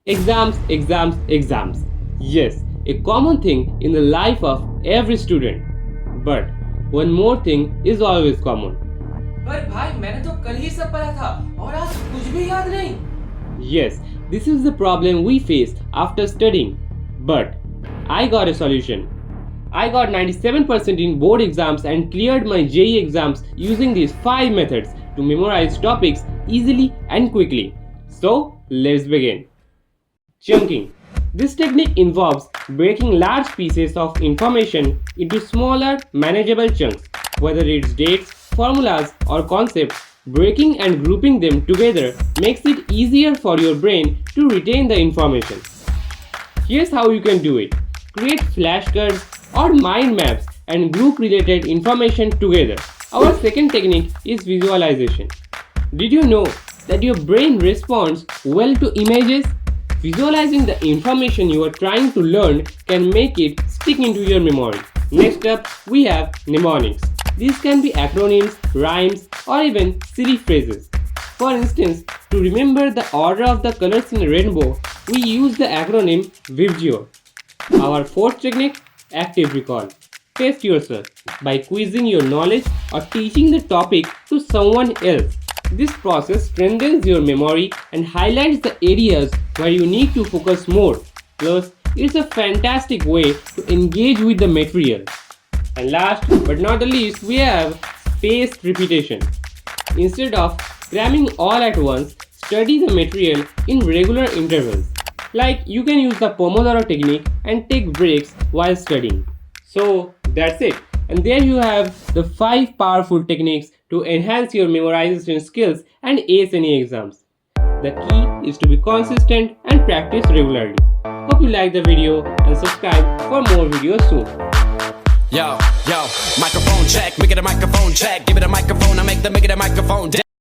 Exams, exams, exams. Yes, a common thing in the life of every student. But one more thing is always common. पर भाई मैंने तो कल ही सब पढ़ा था और आज कुछ भी याद नहीं। Yes, this is the problem we face after studying. But I got a solution. I got 97% in board exams and cleared my JEE exams using these 5 methods to memorize topics easily and quickly. So, let's begin. Chunking. This technique involves breaking large pieces of information into smaller, manageable chunks. Whether it's dates, formulas, or concepts, breaking and grouping them together makes it easier for your brain to retain the information. Here's how you can do it. Create flashcards or mind maps and group related information together. Our second technique is visualization. Did you know that your brain responds well to images? Visualizing the information you are trying to learn can make it stick into your memory. Next up, we have mnemonics. These can be acronyms, rhymes, or even silly phrases. For instance, to remember the order of the colors in a rainbow, we use the acronym wbjee. Our fourth technique, active recall. Test yourself by quizzing your knowledge or teaching the topic to someone else. This process strengthens your memory and highlights the areas where you need to focus more. Plus, it's a fantastic way to engage with the material. And last but not the least, we have spaced repetition. Instead of cramming all at once, study the material in regular intervals. Like you can use the Pomodoro technique and take breaks while studying. So that's it. And there you have the 5 powerful techniques to enhance your memorization skills and ace any exams. The key is to be consistent and practice regularly. Hope you like the video and subscribe for more videos soon. Yo, microphone check, make it a microphone check, give it a microphone, I make it a microphone.